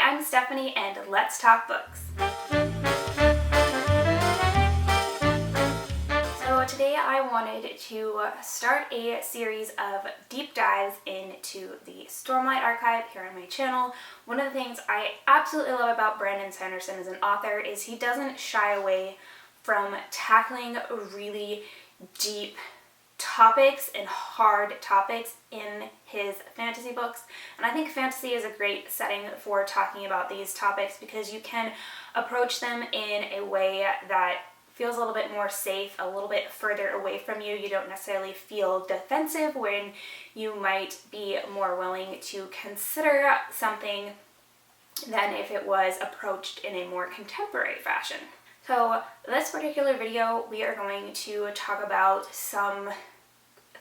I'm Stephanie and let's talk books. So today I wanted to start a series of deep dives into the Stormlight Archive here on my channel. One of the things I absolutely love about Brandon Sanderson as an author is he doesn't shy away from tackling really deep topics and hard topics in his fantasy books. And I think fantasy is a great setting for talking about these topics because you can approach them in a way that feels a little bit more safe, a little bit further away from you. You don't necessarily feel defensive when you might be more willing to consider something than if it was approached in a more contemporary fashion. So this particular video, we are going to talk about some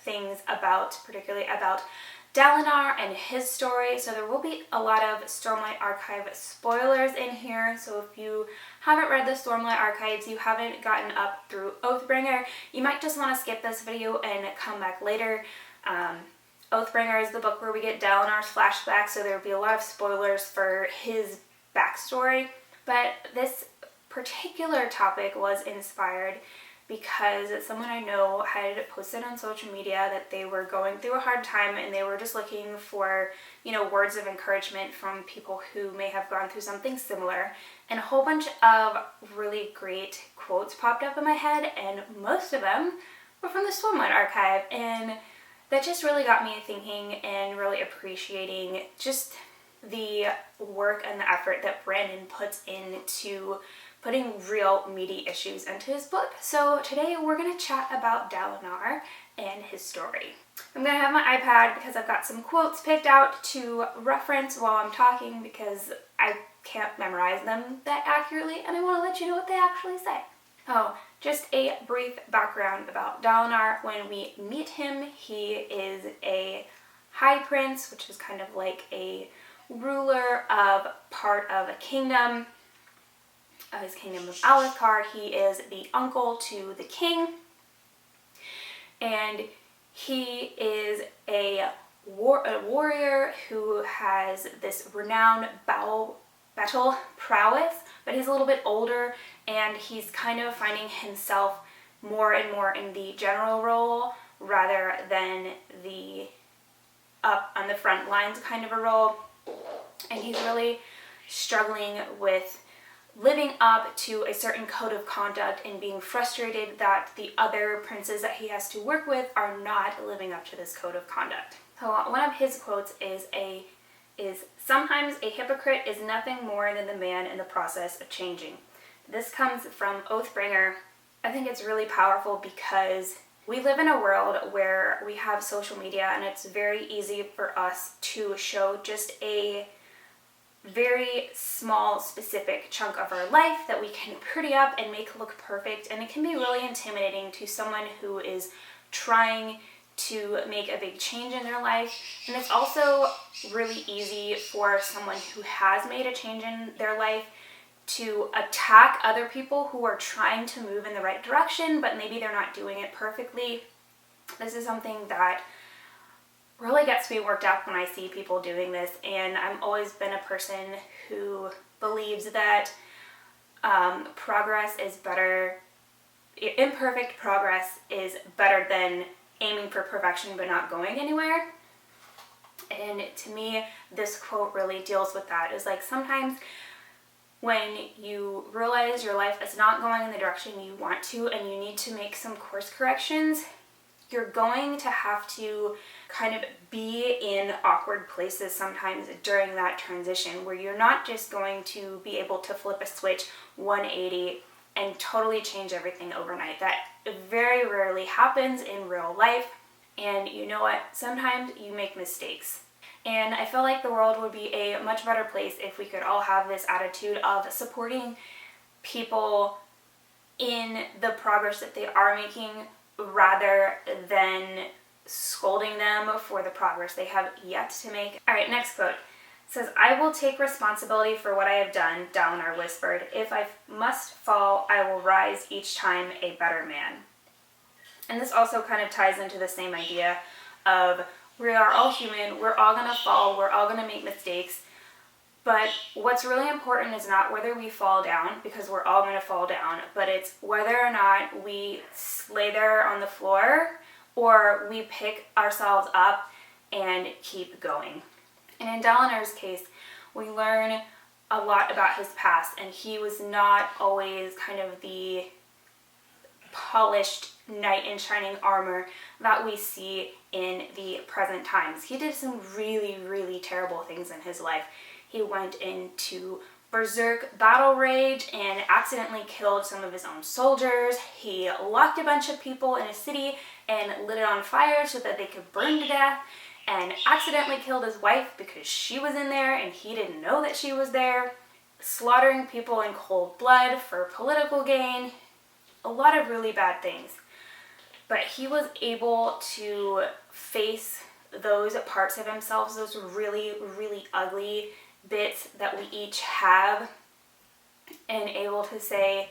things particularly about Dalinar and his story. So there will be a lot of Stormlight Archive spoilers in here. So if you haven't read the Stormlight Archives, you haven't gotten up through Oathbringer, you might just want to skip this video and come back later. Oathbringer is the book where we get Dalinar's flashback, so there will be a lot of spoilers for his backstory. But this particular topic was inspired because someone I know had posted on social media that they were going through a hard time and they were just looking for, words of encouragement from people who may have gone through something similar. And a whole bunch of really great quotes popped up in my head, and most of them were from the Stormlight Archive. And that just really got me thinking and really appreciating just the work and the effort that Brandon puts into putting real meaty issues into his book. So today we're going to chat about Dalinar and his story. I'm going to have my iPad because I've got some quotes picked out to reference while I'm talking because I can't memorize them that accurately and I want to let you know what they actually say. Oh, just a brief background about Dalinar. When we meet him, he is a high prince, which is kind of like a ruler of part of a kingdom. His kingdom of Alethkar. He is the uncle to the king, and he is a warrior who has this renowned battle prowess, but he's a little bit older and he's kind of finding himself more and more in the general role rather than the up on the front lines kind of a role, and he's really struggling with living up to a certain code of conduct and being frustrated that the other princes that he has to work with are not living up to this code of conduct. So one of his quotes is sometimes a hypocrite is nothing more than the man in the process of changing. This comes from Oathbringer. I think it's really powerful because we live in a world where we have social media and it's very easy for us to show just a very small specific chunk of our life that we can pretty up and make look perfect, and it can be really intimidating to someone who is trying to make a big change in their life. And it's also really easy for someone who has made a change in their life to attack other people who are trying to move in the right direction but maybe they're not doing it perfectly. This is something that really gets me worked up when I see people doing this, and I've always been a person who believes that progress is better, imperfect progress is better than aiming for perfection but not going anywhere. And to me, this quote really deals with that. It's like sometimes when you realize your life is not going in the direction you want to and you need to make some course corrections, you're going to have to kind of be in awkward places sometimes during that transition where you're not just going to be able to flip a switch 180 and totally change everything overnight. That very rarely happens in real life. And you know what? Sometimes you make mistakes. And I feel like the world would be a much better place if we could all have this attitude of supporting people in the progress that they are making rather than scolding them for the progress they have yet to make. Alright, next quote. It says, "I will take responsibility for what I have done," Dalinar whispered. "If I must fall, I will rise each time a better man." And this also kind of ties into the same idea of we are all human, we're all gonna fall, we're all gonna make mistakes, But what's really important is not whether we fall down, because we're all going to fall down, but it's whether or not we lay there on the floor or we pick ourselves up and keep going. And in Dalinar's case, we learn a lot about his past, and he was not always kind of the polished knight in shining armor that we see in the present times. He did some really, really terrible things in his life. He went into berserk battle rage and accidentally killed some of his own soldiers. He locked a bunch of people in a city and lit it on fire so that they could burn to death, and accidentally killed his wife because she was in there and he didn't know that she was there. Slaughtering people in cold blood for political gain. A lot of really bad things. But he was able to face those parts of himself, those really, really ugly bits that we each have, and able to say,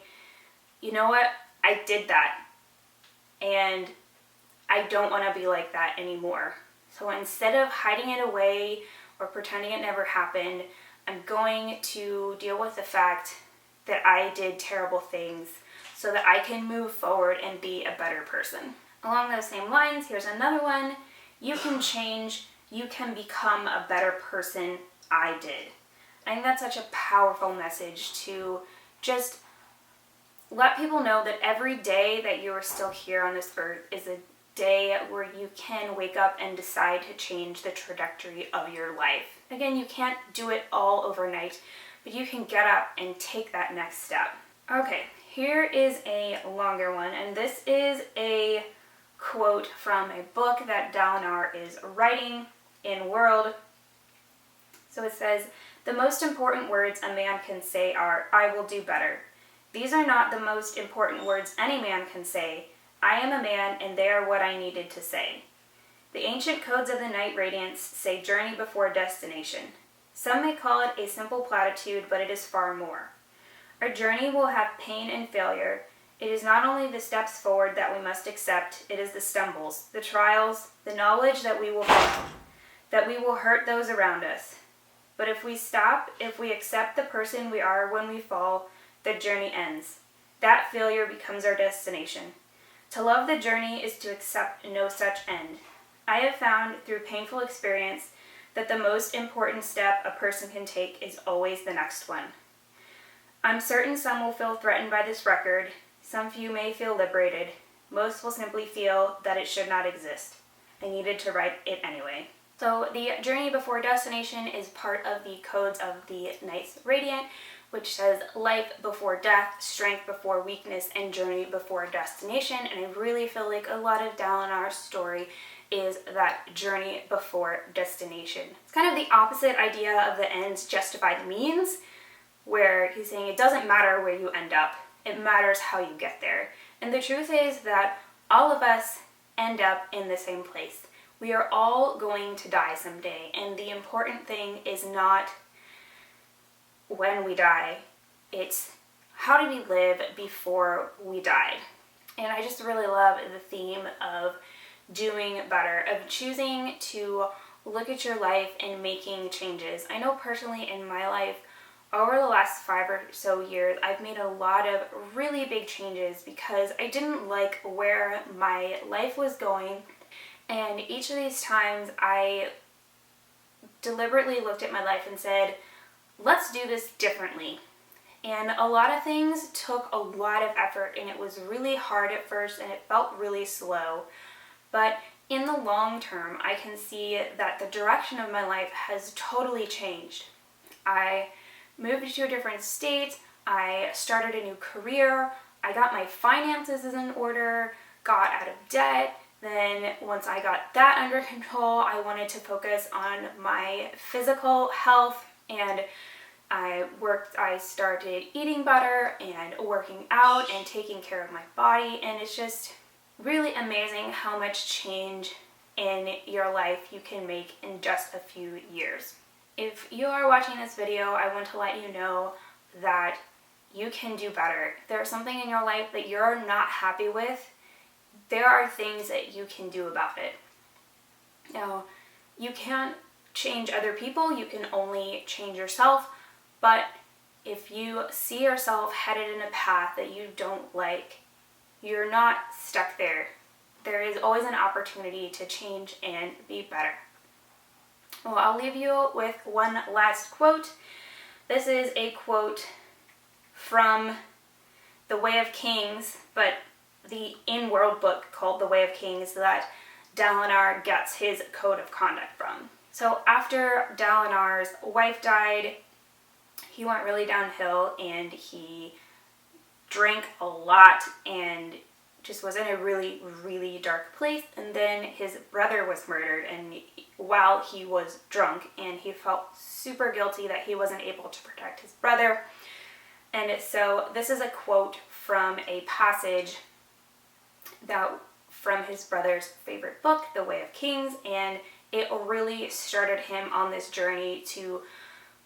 you know what, I did that, and I don't want to be like that anymore. So instead of hiding it away or pretending it never happened, I'm going to deal with the fact that I did terrible things so that I can move forward and be a better person. Along those same lines, here's another one. You can change, you can become a better person. I did. I think that's such a powerful message to just let people know that every day that you are still here on this earth is a day where you can wake up and decide to change the trajectory of your life. Again, you can't do it all overnight, but you can get up and take that next step. Okay, here is a longer one, and this is a quote from a book that Dalinar is writing in World. So it says, "The most important words a man can say are, 'I will do better.' These are not the most important words any man can say. I am a man, and they are what I needed to say. The ancient codes of the Night Radiance say journey before destination. Some may call it a simple platitude, but it is far more. Our journey will have pain and failure. It is not only the steps forward that we must accept, it is the stumbles, the trials, the knowledge that we will fall, that we will hurt those around us. But if we stop, if we accept the person we are when we fall, the journey ends. That failure becomes our destination. To love the journey is to accept no such end. I have found through painful experience that the most important step a person can take is always the next one. I'm certain some will feel threatened by this record. Some few may feel liberated. Most will simply feel that it should not exist. I needed to write it anyway." So the journey before destination is part of the codes of the Knights Radiant, which says life before death, strength before weakness, and journey before destination. And I really feel like a lot of Dalinar's story is that journey before destination. It's kind of the opposite idea of the ends justify the means, where he's saying it doesn't matter where you end up, it matters how you get there. And the truth is that all of us end up in the same place. We are all going to die someday, and the important thing is not when we die, it's how do we live before we died. And I just really love the theme of doing better, of choosing to look at your life and making changes. I know personally in my life, over the last 5 or so years, I've made a lot of really big changes because I didn't like where my life was going. And each of these times I deliberately looked at my life and said, let's do this differently. And a lot of things took a lot of effort, and it was really hard at first and it felt really slow. But in the long term, I can see that the direction of my life has totally changed. I moved to a different state, I started a new career, I got my finances in order, got out of debt. Then once I got that under control, I wanted to focus on my physical health, and I started eating better and working out and taking care of my body, and it's just really amazing how much change in your life you can make in just a few years. If you are watching this video, I want to let you know that you can do better. If there's something in your life that you're not happy with, there are things that you can do about it. Now, you can't change other people, you can only change yourself. But if you see yourself headed in a path that you don't like, you're not stuck there. There is always an opportunity to change and be better. Well, I'll leave you with one last quote. This is a quote from The Way of Kings, but the in-world book called The Way of Kings that Dalinar gets his code of conduct from. So after Dalinar's wife died, he went really downhill and he drank a lot and just was in a really, really dark place. And then his brother was murdered and while he was drunk, and he felt super guilty that he wasn't able to protect his brother. And so this is a quote from a passage that from his brother's favorite book, The Way of Kings, and it really started him on this journey to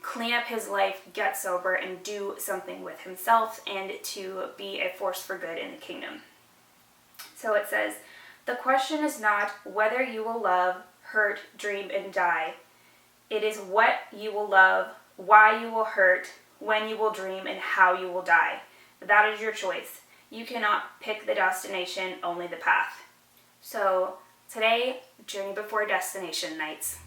clean up his life, get sober, and do something with himself, and to be a force for good in the kingdom. So it says, "The question is not whether you will love, hurt, dream, and die. It is what you will love, why you will hurt, when you will dream, and how you will die. That is your choice. You cannot pick the destination, only the path." So today, Journey Before Destination nights.